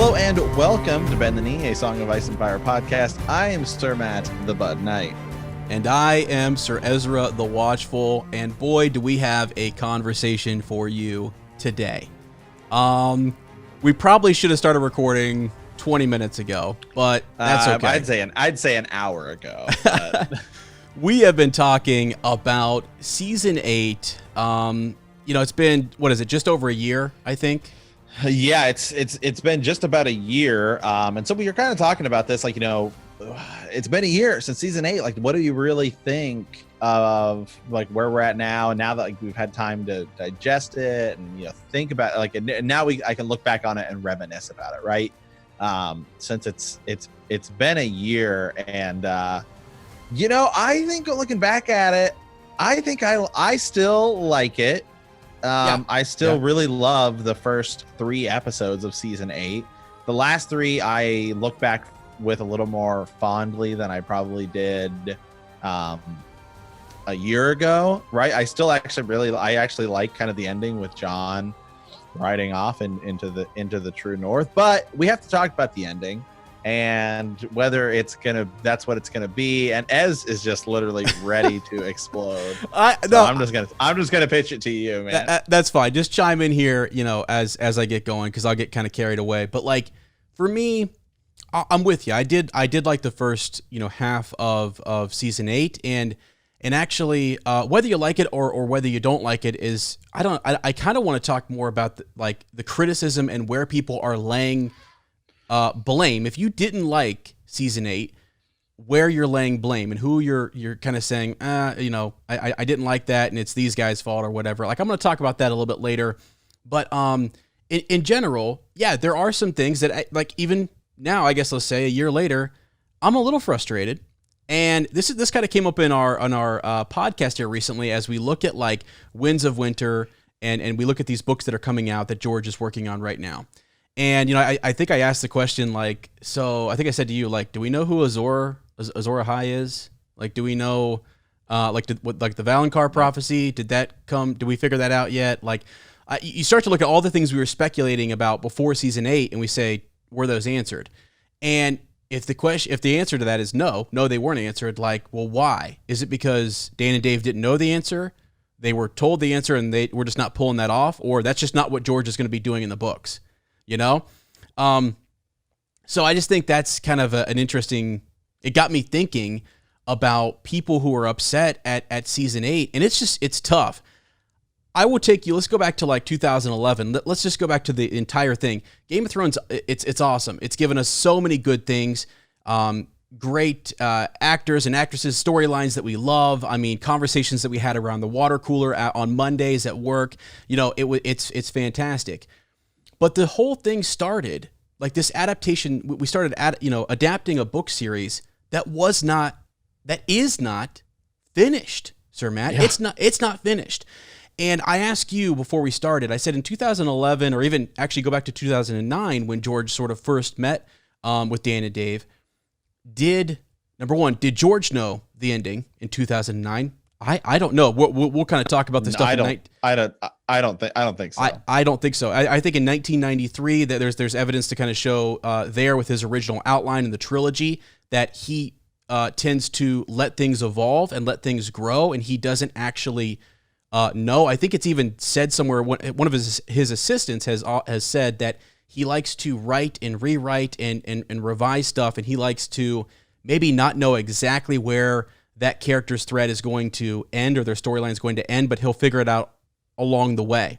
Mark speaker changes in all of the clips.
Speaker 1: Hello and welcome to Bend the Knee, a Song of Ice and Fire podcast. I am Sir Matt, the Bud Knight.
Speaker 2: And I am Sir Ezra, the Watchful. And boy, do we have a conversation for you today. We probably should have started recording 20 minutes ago, but that's okay.
Speaker 1: I'd say an hour ago. But
Speaker 2: we have been talking about season 8. It's been, just over a year, I think.
Speaker 1: Yeah, it's been just about a year. And so we were kind of talking about this, it's been a year since season 8. Like, what do you really think of where we're at now? And now that we've had time to digest it and think about it, and now I can look back on it and reminisce about it, right? Since it's been a year, and I think looking back at it, I think I still like it. I still really love the first 3 episodes of season 8. The last 3 I look back with a little more fondly than I probably did a year ago, right? I still actually like kind of the ending with Jon riding off into the true north, but we have to talk about the ending and whether that's what it's gonna be. And Ez is just literally ready to explode. I'm just gonna pitch it to you, man.
Speaker 2: That's fine. Just chime in here, as I get going, because I'll get kind of carried away. But for me, I'm with you. I did like the first half of season 8, and actually whether you like it or whether you don't like it is I kind of want to talk more about the criticism and where people are laying blame. If you didn't like season 8, where you're laying blame and who you're kind of saying, I didn't like that and it's these guys' fault or whatever. I'm going to talk about that a little bit later. But in general, yeah, there are some things that even now, I guess let's say a year later, I'm a little frustrated. And this kind of came up on our podcast here recently as we look at Winds of Winter and we look at these books that are coming out that George is working on right now. And, I think I asked the question, so I think I said to you, do we know who Azor Ahai is? Do we know, the Valonqar prophecy? Did that come? Did we figure that out yet? You start to look at all the things we were speculating about before season 8, and we say, were those answered? And if the answer to that is no, they weren't answered, well, why? Is it because Dan and Dave didn't know the answer? They were told the answer and they were just not pulling that off? Or that's just not what George is going to be doing in the books? So I just think that's kind of an interesting, it got me thinking about people who are upset at season 8. And it's tough. I will take you, let's go back to 2011. Let's just go back to the entire thing. Game of Thrones, it's awesome. It's given us so many good things. Great actors and actresses, storylines that we love. I mean, conversations that we had around the water cooler on Mondays at work. It's fantastic. But the whole thing started this adaptation. We started adapting a book series that is not finished, Sir Matt. Yeah. It's not finished. And I asked you before we started, I said in 2011, or even actually go back to 2009 when George sort of first met with Dan and Dave, did George know the ending in 2009? I don't know. We'll kind of talk about this stuff.
Speaker 1: I don't think so.
Speaker 2: I don't think so. I think in 1993 that there's evidence to kind of show there with his original outline in the trilogy that he tends to let things evolve and let things grow, and he doesn't actually know. I think it's even said somewhere. One of his assistants has said that he likes to write and rewrite and revise stuff, and he likes to maybe not know exactly where that character's thread is going to end or their storyline is going to end, but he'll figure it out along the way.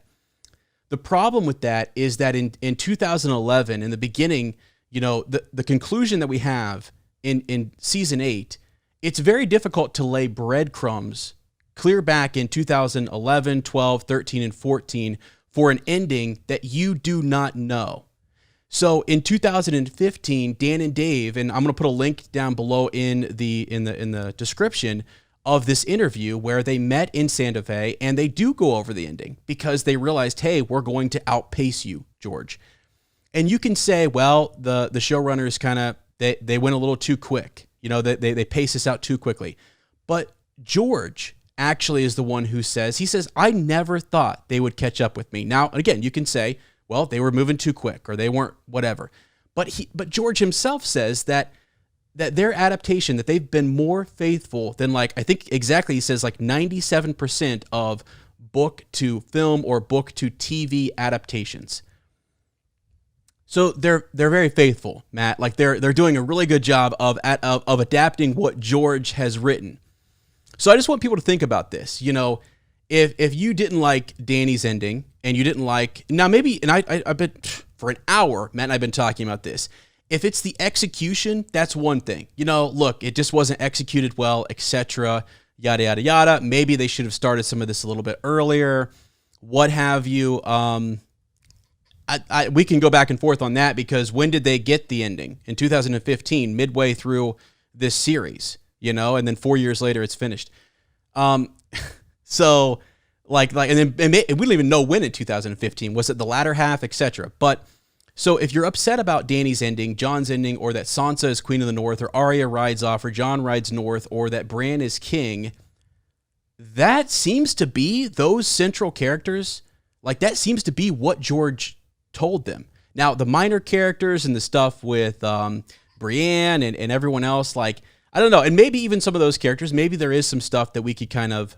Speaker 2: The problem with that is that in 2011, in the beginning, the conclusion that we have in season 8, it's very difficult to lay breadcrumbs clear back in 2011, 12, 13, and 14 for an ending that you do not know. So in 2015, Dan and Dave, and I'm going to put a link down below in the description of this interview where they met in Santa Fe, and they do go over the ending because they realized, hey, we're going to outpace you, George. And you can say, well, the showrunners kind of they went a little too quick. They pace this out too quickly. But George actually is the one who says, I never thought they would catch up with me. Now, again, you can say, well, they were moving too quick or they weren't, whatever. But George himself says that their adaptation, that they've been more faithful than, like, I think exactly, he says like 97% of book to film or book to TV adaptations. So they're very faithful, Matt. Like they're doing a really good job of adapting what George has written. So I just want people to think about this. You know, if you didn't like Danny's ending and you didn't like, now maybe, and I've been for an hour, Matt and I've been talking about this. If it's the execution, that's one thing. You know, look, it just wasn't executed well, etc. Yada yada yada. Maybe they should have started some of this a little bit earlier. What have you? We can go back and forth on that, because when did they get the ending? In 2015, midway through this series, you know, and then 4 years later it's finished. So like, and we don't even know when in 2015, was it the latter half, etc. But so if you're upset about Dany's ending, Jon's ending, or that Sansa is Queen of the North, or Arya rides off, or Jon rides north, or that Bran is king, that seems to be those central characters. Like that seems to be what George told them. Now, the minor characters and the stuff with Brienne and everyone else, like, I don't know. And maybe even some of those characters, maybe there is some stuff that we could kind of,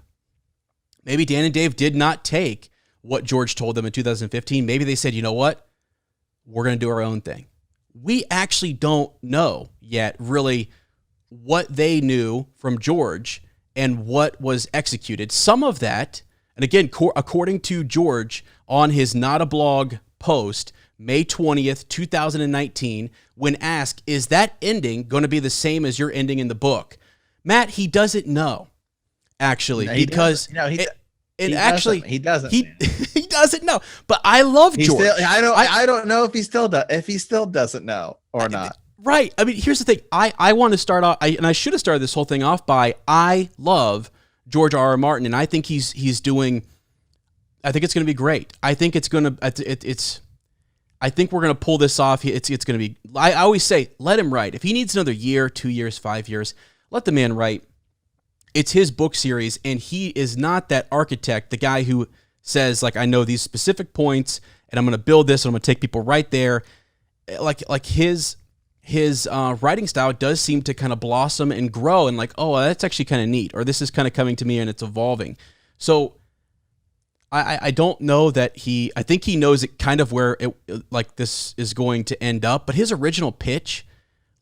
Speaker 2: maybe Dan and Dave did not take what George told them in 2015. Maybe they said, you know what? We're going to do our own thing. We actually don't know yet really what they knew from George and what was executed. Some of that, and again, according to George on his Not a Blog post, May 20th, 2019, when asked, is that ending going to be the same as your ending in the book? Matt, he doesn't know, actually,
Speaker 1: no,
Speaker 2: because
Speaker 1: he doesn't.
Speaker 2: He doesn't know. But I love George.
Speaker 1: I don't know if he still doesn't know or not.
Speaker 2: Right. I mean, here's the thing. I want to start off, and I should have started this whole thing off by, I love George R.R. Martin, and I think he's doing, I think it's going to be great. I think it's going to, I think we're going to pull this off. It's going to be, I always say, let him write. If he needs another year, 2 years, 5 years, let the man write. It's his book series, and he is not that architect, the guy who says, like, I know these specific points, and I'm going to build this, and I'm going to take people right there. Like his writing style does seem to kind of blossom and grow, and like, oh, that's actually kind of neat, or this is kind of coming to me and it's evolving. So I don't know that I think he knows it kind of where it, like, this is going to end up, but his original pitch,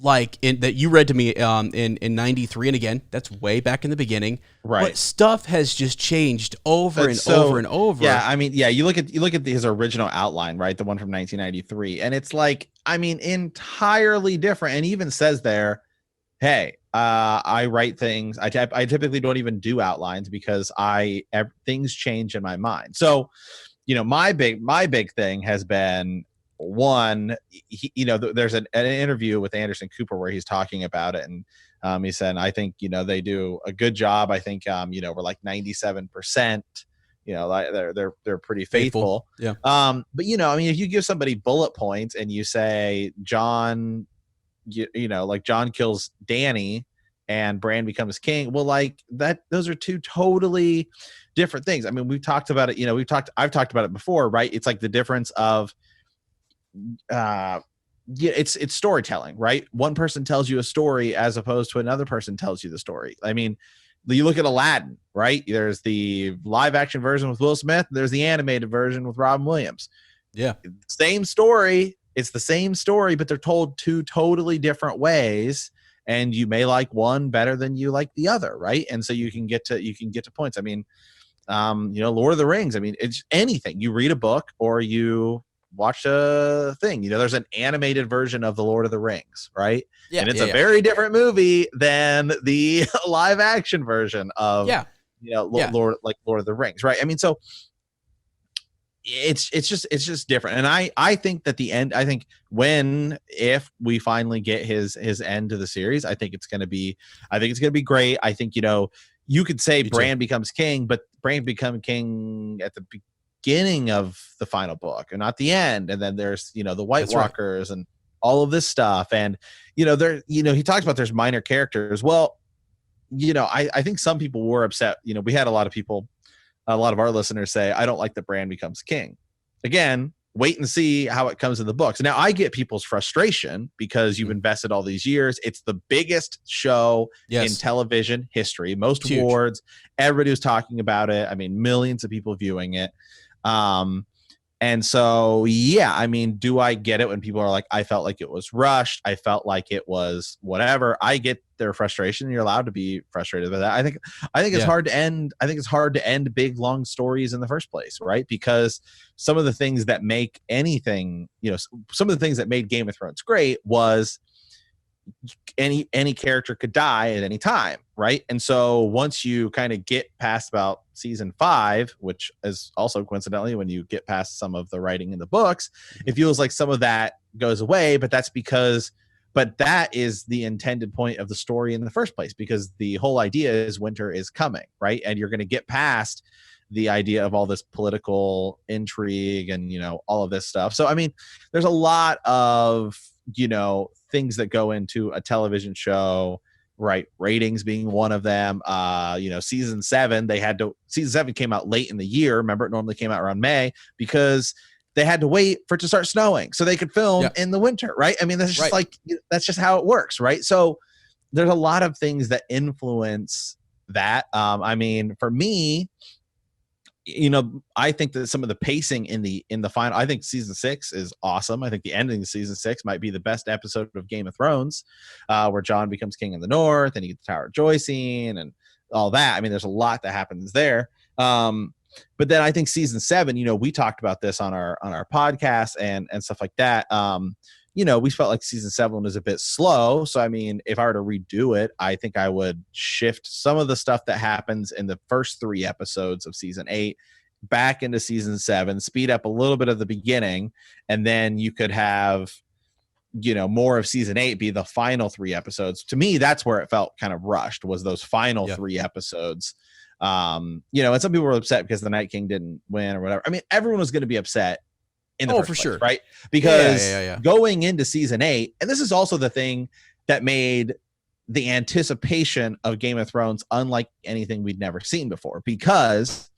Speaker 2: like that you read to me in 93, and again, that's way back in the beginning,
Speaker 1: right?
Speaker 2: But stuff has just changed over and over.
Speaker 1: Yeah, I mean, yeah, you look at his original outline, right? The one from 1993, and it's like, I mean, entirely different. And he even says there, hey, I write things. I typically don't even do outlines because things change in my mind. So, you know, my big thing has been, one, there's an interview with Anderson Cooper where he's talking about it, and he said, I think, you know, they do a good job. I think, we're like 97%. You know, they're pretty faithful.
Speaker 2: Yeah.
Speaker 1: But, you know, I mean, if you give somebody bullet points and you say Jon, you know, like Jon kills Dany and Bran becomes king, well, like that, those are two totally different things. I mean, we've talked about it. You know, I've talked about it before, right? It's like the difference of, it's storytelling, right? One person tells you a story as opposed to another person tells you the story. I mean, you look at Aladdin, right? There's the live action version with Will Smith. There's the animated version with Robin Williams.
Speaker 2: Yeah.
Speaker 1: Same story. It's the same story, but they're told two totally different ways. And you may like one better than you like the other, right? And so you can get to points. I mean, you know, Lord of the Rings. I mean, it's anything. You read a book or you watch a thing. You know, there's an animated version of the Lord of the Rings, right?
Speaker 2: Yeah,
Speaker 1: and it's a very different movie than the live action version of, Lord of the Rings, right? I mean, so it's just different. And I think that the end, I think if we finally get his end to the series, I think it's going to be great. I think, you know, you could say Bran becomes king, but Bran becomes king at the beginning of the final book and not the end. And then there's, you know, the White Walkers and all of this stuff. And, you know, he talks about there's minor characters. Well, you know, I think some people were upset. You know, we had a lot of our listeners say, I don't like that Bran becomes king. Again, wait and see how it comes in the books. Now I get people's frustration because you've invested all these years. It's the biggest show in television history, most awards. Everybody was talking about it. I mean, millions of people viewing it. And so, yeah, I mean, do I get it when people are like, I felt like it was rushed. I felt like it was whatever. I get their frustration. You're allowed to be frustrated by that. I think it's hard to end. I think it's hard to end big, long stories in the first place, right? Because some of the things that make anything, some of the things that made Game of Thrones great was any character could die at any time, right? And so once you kind of get past about season 5, which is also coincidentally when you get past some of the writing in the books, it feels like some of that goes away. But that is the intended point of the story in the first place, because the whole idea is winter is coming, right? And you're going to get past the idea of all this political intrigue and all of this stuff. So I mean, there's a lot of things that go into a television show, right? Ratings being one of them. Season 7 came out late in the year. Remember, it normally came out around May because they had to wait for it to start snowing so they could film in the winter, right? I mean, that's just that's just how it works, right? So there's a lot of things that influence that. I mean, for me, I think that some of the pacing in the final, I think season 6 is awesome. I think the ending of season 6 might be the best episode of Game of Thrones, where Jon becomes king in the North and he gets the Tower of Joy scene and all that. I mean, there's a lot that happens there. But then I think season 7, we talked about this on our podcast and stuff like that. We felt like season 7 was a bit slow. So, I mean, if I were to redo it, I think I would shift some of the stuff that happens in the first 3 episodes of season 8 back into season 7, speed up a little bit of the beginning, and then you could have, more of season 8 be the final 3 episodes. To me, that's where it felt kind of rushed, was those final 3 episodes. And some people were upset because the Night King didn't win or whatever. I mean, everyone was going to be upset in the first place, right? Because going into season 8, and this is also the thing that made the anticipation of Game of Thrones unlike anything we'd never seen before, because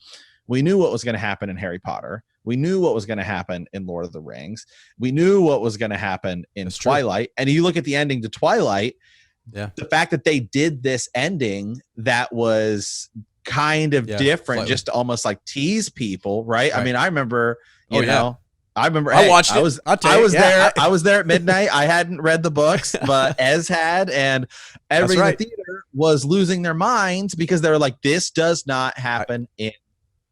Speaker 1: we knew what was going to happen in Harry Potter. We knew what was going to happen in Lord of the Rings. We knew what was going to happen in Twilight. And you look at the ending to Twilight, the fact that they did this ending that was kind of different, just to almost like tease people, right? I mean, I remember, I remember
Speaker 2: I watched it.
Speaker 1: I was there. I was there at midnight. I hadn't read the books, but Ez had, and everybody in the theater was losing their minds because they were like, "This does not happen in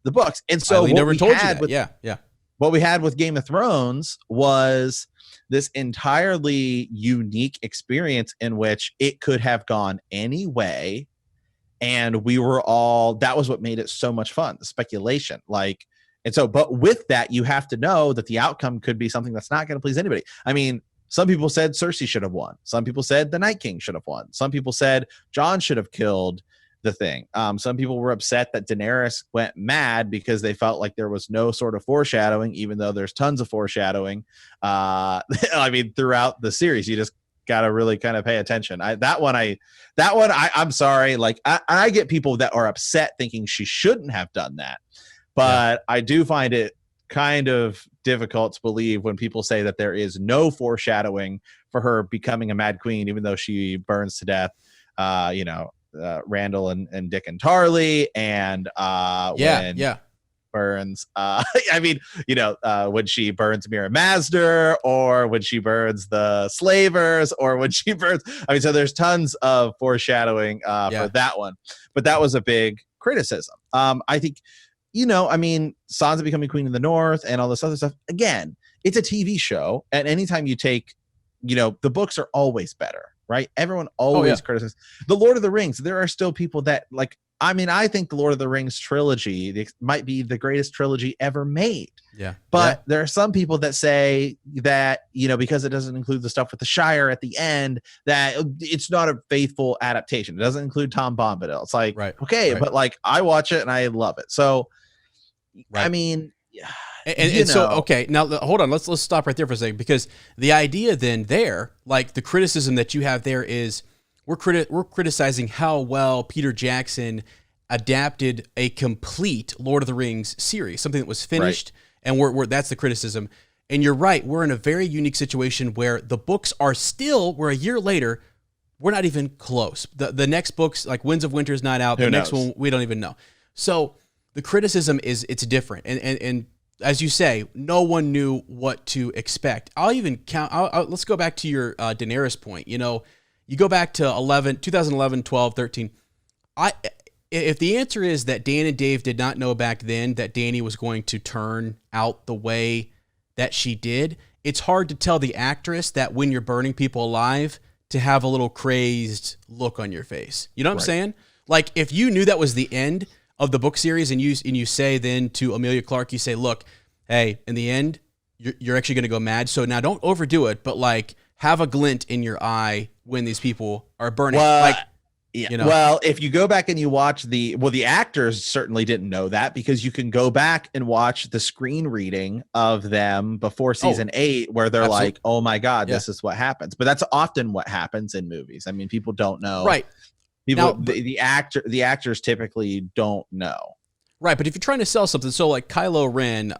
Speaker 1: the books." And so what we had with Game of Thrones was this entirely unique experience in which it could have gone any way, and we were all. That was what made it so much fun. The speculation, And so, but with that, you have to know that the outcome could be something that's not going to please anybody. I mean, some people said Cersei should have won. Some people said the Night King should have won. Some people said Jon should have killed the thing. Some people were upset that Daenerys went mad because they felt like there was no sort of foreshadowing, even though there's tons of foreshadowing. I mean, throughout the series, you just got to really kind of pay attention. I'm sorry. I get people that are upset thinking she shouldn't have done that. But I do find it kind of difficult to believe when people say that there is no foreshadowing for her becoming a Mad Queen, even though she burns to death, Randall and Dick and Tarly, and burns. When she burns Mira Mazder, or when she burns the Slavers, or when she burns. I mean, so there's tons of foreshadowing for that one, but that was a big criticism. I think. Sansa becoming Queen of the North and all this other stuff. Again, it's a TV show. And anytime you take, the books are always better, right? Everyone always criticizes. The Lord of the Rings, there are still people that I think the Lord of the Rings trilogy might be the greatest trilogy ever made. Yeah. But there are some people that say that, because it doesn't include the stuff with the Shire at the end, that it's not a faithful adaptation. It doesn't include Tom Bombadil. It's like, but I watch it and I love it. So, I mean,
Speaker 2: now hold on, let's stop right there for a second, because the idea then there, the criticism that you have there is we're criticizing how well Peter Jackson adapted a complete Lord of the Rings series, something that was finished, and we're that's the criticism. And you're right, we're in a very unique situation where the books are still, we're a year later, we're not even close. The next books, like Winds of Winter is not out. The next one, we don't even know. So the criticism is it's different. And as you say, no one knew what to expect. I'll even count, let's go back to your Daenerys point. You know, you go back to 2011, 12, 13. If the answer is that Dan and Dave did not know back then that Dany was going to turn out the way that she did, it's hard to tell the actress that when you're burning people alive to have a little crazed look on your face. You know what I'm saying? Like, if you knew that was the end of the book series and you say then to Emilia Clarke, you say, look, hey, in the end, you're actually going to go mad. So now don't overdo it, but like have a glint in your eye when these people are burning.
Speaker 1: Yeah. You know? Well, if you go back and you watch the actors certainly didn't know that, because you can go back and watch the screen reading of them before season 8, where they're like, oh my God, this is what happens. But that's often what happens in movies. I mean, people don't know.
Speaker 2: Right.
Speaker 1: People, now, the actors typically don't know.
Speaker 2: Right. But if you're trying to sell something, so like Kylo Ren,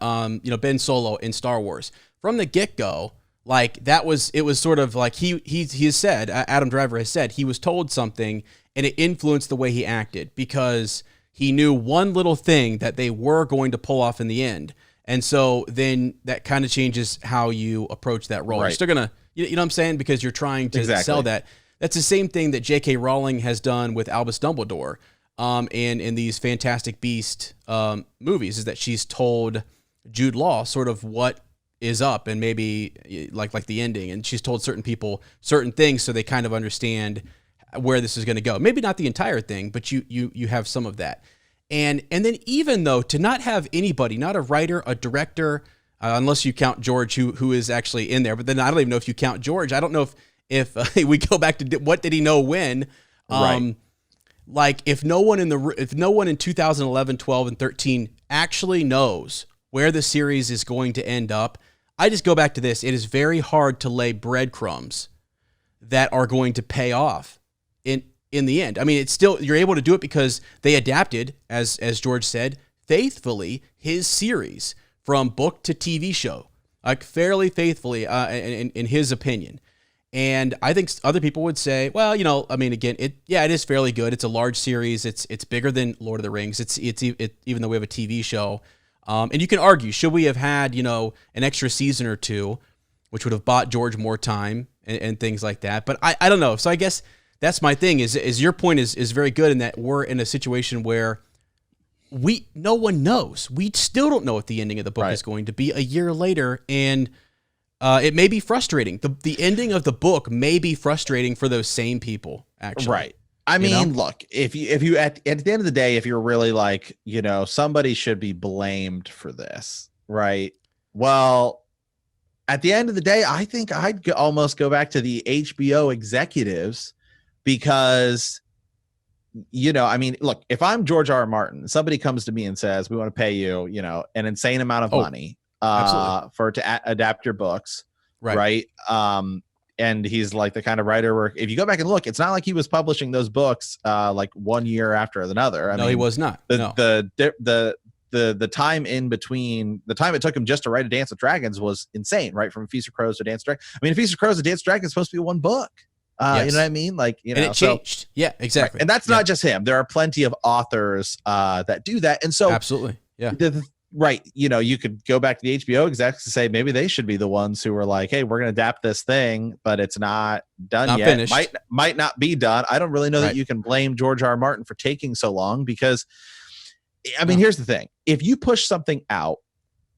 Speaker 2: Ben Solo in Star Wars, from the get-go, like it was sort of like he has said, Adam Driver has said, he was told something and it influenced the way he acted because he knew one little thing that they were going to pull off in the end. And so then that kind of changes how you approach that role. Right. You're still going to, you know what I'm saying? Because you're trying to sell that. That's the same thing that J.K. Rowling has done with Albus Dumbledore and in these Fantastic Beast movies, is that she's told Jude Law sort of what is up and maybe like the ending, and she's told certain people certain things so they kind of understand where this is going to go. Maybe not the entire thing, but you have some of that. And then even though to not have anybody, not a writer, a director, unless you count George, who is actually in there, but then I don't even know if you count George. I don't know if we go back to what did he know when, right. Like if no one in 2011, 12, and 13 actually knows where the series is going to end up, I just go back to this. It is very hard to lay breadcrumbs that are going to pay off in the end. I mean, it's still, you're able to do it because they adapted, as George said, faithfully his series from book to TV show, like fairly faithfully in his opinion. And I think other people would say, well, I mean, again, it is fairly good. It's a large series. It's bigger than Lord of the Rings. It's even though we have a TV show. And you can argue, should we have had, an extra season or two, which would have bought George more time and things like that. But I don't know. So I guess that's my thing is your point is very good in that we're in a situation where no one knows. We still don't know what the ending of the book is going to be a year later. And it may be frustrating. The ending of the book may be frustrating for those same people, actually. Right.
Speaker 1: I mean, look, if you at the end of the day, if you're really like, somebody should be blamed for this, right? Well, at the end of the day, I think I'd almost go back to the HBO executives because, I mean, look, if I'm George R.R. Martin, somebody comes to me and says, we want to pay you, an insane amount of money to adapt your books, right? And he's like the kind of writer where if you go back and look, it's not like he was publishing those books like one year after another. I mean,
Speaker 2: he was not.
Speaker 1: The time in between, the time it took him just to write A Dance with Dragons was insane, right? From Feast of Crows to Dance with Dragons. I mean, Feast of Crows to Dance with Dragons is supposed to be one book. Yes. You know what I mean? Like,
Speaker 2: and it changed. Yeah, exactly.
Speaker 1: Right. And that's not just him. There are plenty of authors that do that. And so
Speaker 2: absolutely. Yeah.
Speaker 1: Right. You could go back to the HBO execs to say maybe they should be the ones who are like, hey, we're going to adapt this thing, but it's not done yet. Finished. Might not be done. I don't really know that you can blame George R.R. Martin for taking so long because, I mean, here's the thing. If you push something out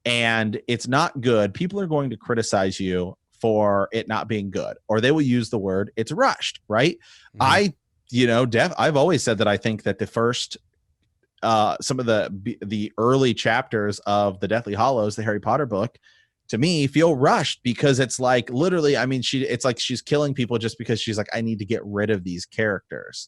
Speaker 1: and it's not good, people are going to criticize you for it not being good, or they will use the word it's rushed, right? Mm-hmm. I've always said that I think that the first some of the early chapters of the Deathly Hallows, the Harry Potter book, to me feel rushed because it's like literally, I mean, it's like she's killing people just because she's like, I need to get rid of these characters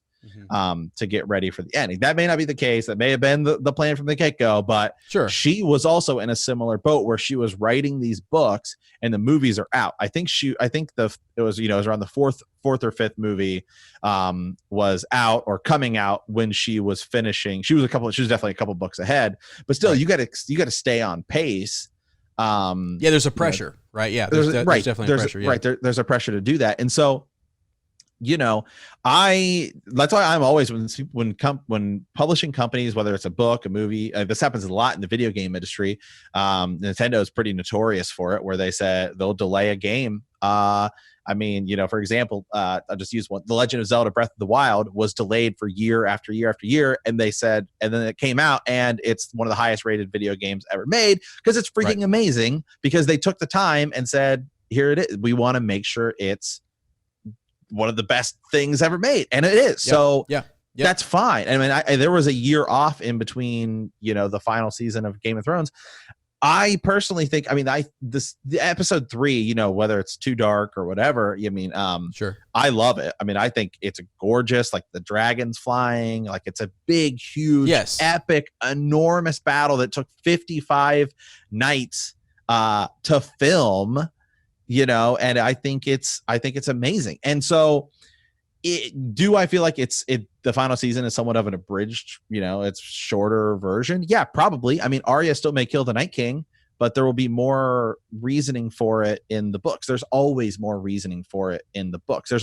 Speaker 1: to get ready for the ending. That may not be the case. That may have been the plan from the get-go, but
Speaker 2: sure,
Speaker 1: she was also in a similar boat where she was writing these books and the movies are out. I think it was around the fourth or fifth movie was out or coming out when she was finishing. She was definitely a couple books ahead, but still you got to stay on pace
Speaker 2: Yeah, there's a pressure, right? Yeah, there's definitely a pressure. Yeah.
Speaker 1: Right. There's a pressure to do that. And so, that's why I'm always, when publishing companies, whether it's a book, a movie, this happens a lot in the video game industry. Nintendo is pretty notorious for it, where they said they'll delay a game. For example, I'll just use one. The Legend of Zelda Breath of the Wild was delayed for year after year after year. And they said, and then it came out, and it's one of the highest rated video games ever made, because it's freaking amazing, because they took the time and said, here it is. We want to make sure it's one of the best things ever made. And it is. Yep. So that's fine. I mean, there was a year off in between, the final season of Game of Thrones. I personally think, the episode 3, whether it's too dark or whatever,
Speaker 2: sure,
Speaker 1: I love it. I mean, I think it's gorgeous, like the dragons flying, like it's a big, huge, epic, enormous battle that took 55 nights to film, and I think it's amazing. And so I feel like the final season is somewhat of an abridged, it's shorter version? Yeah, probably. I mean, Arya still may kill the Night King, but there will be more reasoning for it in the books. There's always more reasoning for it in the books. There's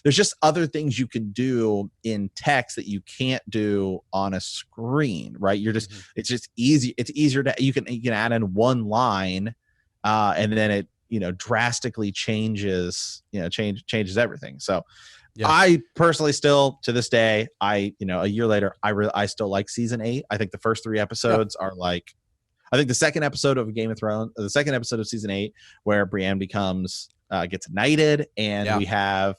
Speaker 1: just other things you can do in text that you can't do on a screen, right? It's just easy. It's easier you can add in one line, and then it, drastically changes everything. So I personally still, to this day, a year later, I still like season 8. I think the first 3 episodes are like, I think the second episode of Game of Thrones, the second episode of season 8, where Brienne gets knighted, and we have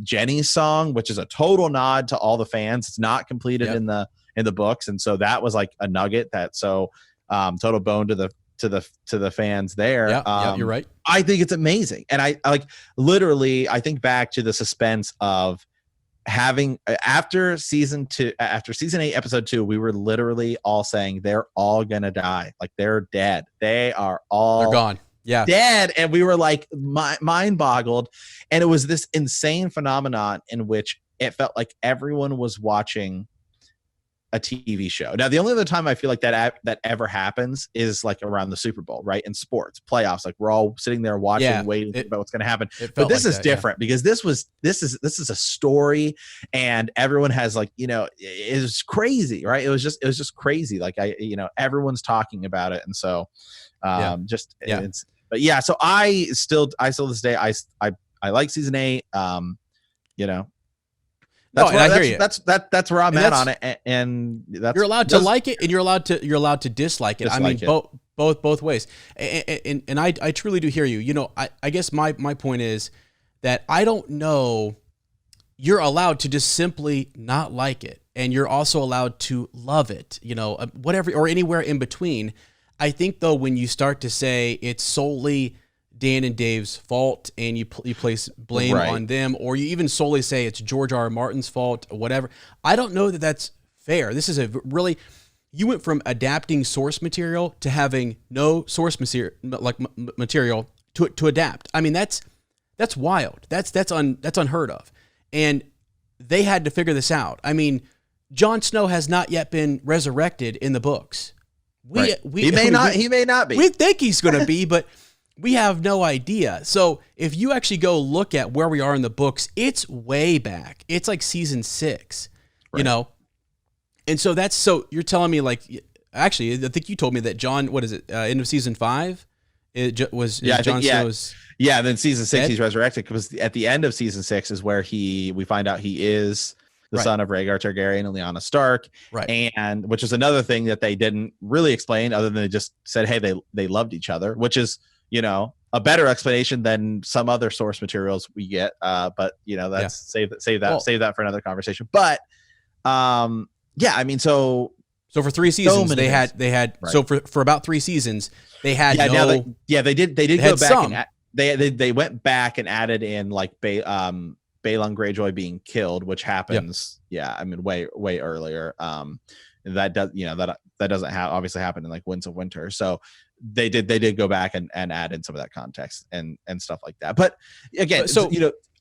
Speaker 1: Jenny's song, which is a total nod to all the fans. It's not completed in the books, and so that was like a nugget total bone to the fans there.
Speaker 2: You're right.
Speaker 1: I think it's amazing. And I think back to the suspense of having, after season 8, episode 2, we were literally all saying they're all gonna die. Like, they're dead. They're
Speaker 2: gone. Yeah.
Speaker 1: Dead. And we were like mind boggled. And it was this insane phenomenon in which it felt like everyone was watching a TV show. Now, the only other time I feel like that ever happens is like around the Super Bowl, right? In sports playoffs, like we're all sitting there watching, waiting about what's going to happen. But this is different because this is a story, and everyone has it was crazy, right? It was just crazy. Like everyone's talking about it, and so so I still to this day I like season 8. That's where I'm at on it, and
Speaker 2: you're allowed to like it, and you're allowed to dislike it. Both ways, and I truly do hear you. I guess my point is that I don't know. You're allowed to just simply not like it, and you're also allowed to love it. Whatever, or anywhere in between. I think though, when you start to say it's solely Dan and Dave's fault, and you place blame on them, or you even solely say it's George R.R. Martin's fault or whatever. I don't know that that's fair. This is you went from adapting source material to having no source material to adapt. I mean, that's wild. That's unheard of. And they had to figure this out. I mean, Jon Snow has not yet been resurrected in the books.
Speaker 1: He may not be.
Speaker 2: We think he's going to be, but we have no idea. So if you actually go look at where we are in the books, it's way back. It's like season 6, And so you're telling me, actually, I think you told me that end of season 5? Jon Snow's.
Speaker 1: Yeah, then season 6
Speaker 2: dead?
Speaker 1: He's resurrected, because at the end of season 6 is where we find out he is the son of Rhaegar Targaryen and Lyanna Stark.
Speaker 2: Right.
Speaker 1: And which is another thing that they didn't really explain, other than they just said, hey, they loved each other, which is a better explanation than some other source materials we get. But that's save that for another conversation. But so
Speaker 2: for 3 seasons they had so for about 3 seasons they had
Speaker 1: they did go back and they went back and added in like Balon Greyjoy being killed, which happens way earlier. That doesn't obviously happen in like Winds of Winter. So they did go back and add in some of that context and stuff like that. But again,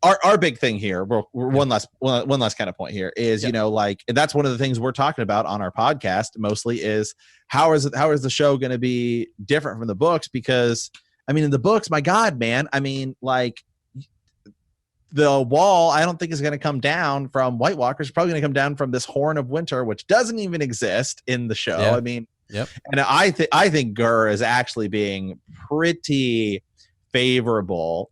Speaker 1: our big thing here, we're one last kind of point here is, you know, like, and that's one of the things we're talking about on our podcast mostly is how is the show going to be different from the books? Because I mean, in the books, my God, man, I mean, like, the wall, I don't think is going to come down from White Walkers. It's probably going to come down from this Horn of Winter, which doesn't even exist in the show. I mean, and I think Gurr is actually being pretty favorable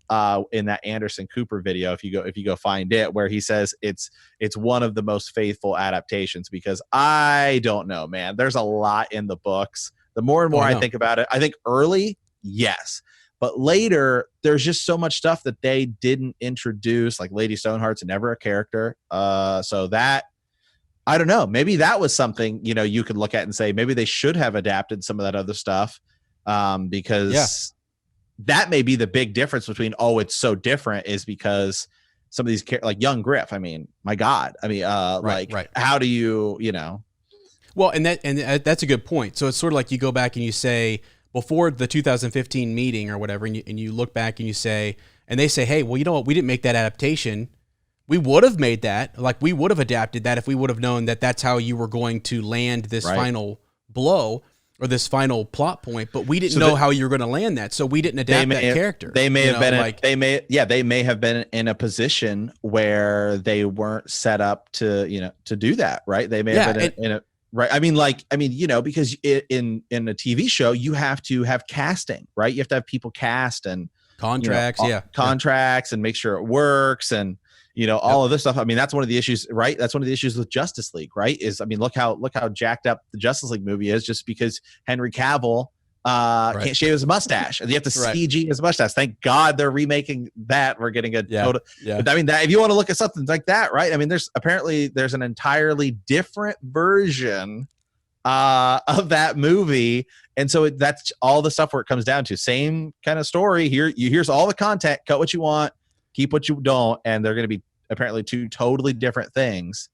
Speaker 1: in that Anderson Cooper video. If you go find it, where he says it's one of the most faithful adaptations, because I don't know, man. There's a lot in the books. The more and more I think about it, I think early, yes. But later, there's just so much stuff that they didn't introduce, like Lady Stoneheart's never a character. So that, I don't know, maybe that was something, you know, you could look at and say, maybe they should have adapted some of that other stuff, because that may be the big difference between, oh, it's so different, is because some of these, like young Griff, I mean, my God, I mean, how do you know?
Speaker 2: Well, and that's a good point. So it's sort of like you go back and you say, before the 2015 meeting or whatever, and you look back and you say, and they say, hey, well, you know what? We didn't make that adaptation. We would have made that. Like, we would have adapted that if we would have known that that's how you were going to land this final blow or this final plot point. But we didn't know how you were going to land that, so we didn't adapt that character.
Speaker 1: They may have been they may have been in a position where they weren't set up to do that, right? They may have been in a right. I mean, you know, because in a TV show, you have to have casting, right? You have to have people cast and
Speaker 2: contracts,
Speaker 1: contracts, and make sure it works, and you know, all of this stuff. I mean, that's one of the issues, right? That's one of the issues with Justice League, right? Is, I mean, look how jacked up the Justice League movie is, just because Henry Cavill can't shave his mustache, and you have to CG his mustache. Thank God they're remaking that. We're getting a total. But I mean, that if you want to look at something like that, right? I mean, there's an entirely different version of that movie, and so that's all the stuff where it comes down to same kind of story. Here's all the content. Cut what you want, keep what you don't, and they're going to be apparently two totally different things.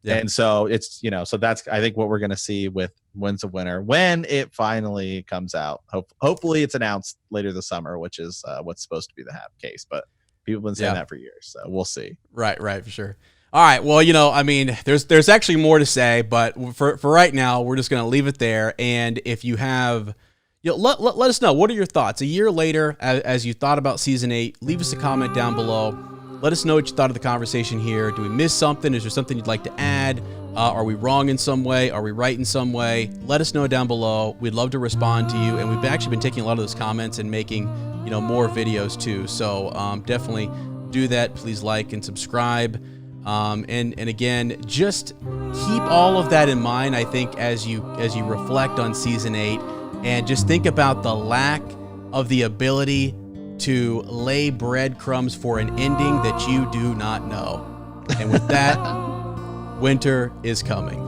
Speaker 1: And so it's, you know, so that's, I think, what we're going to see with Winds of Winter when it finally comes out. Hopefully it's announced later this summer, which is what's supposed to be the case. But people have been saying that for years, so we'll see. Right,
Speaker 2: for sure. All right, well, you know, I mean, there's actually more to say, but for right now, we're just going to leave it there. And if you have, you know, let us know, what are your thoughts a year later as you thought about season 8? Leave us a comment down below. Let us know what you thought of the conversation here. Do we miss something? Is there something you'd like to add? Are we wrong in some way? Are we right in some way? Let us know down below. We'd love to respond to you. And we've actually been taking a lot of those comments and making, you know, more videos too. So definitely do that. Please like and subscribe. And again, just keep all of that in mind, I think, as you reflect on season 8, and just think about the lack of the ability to lay breadcrumbs for an ending that you do not know. And with that, winter is coming.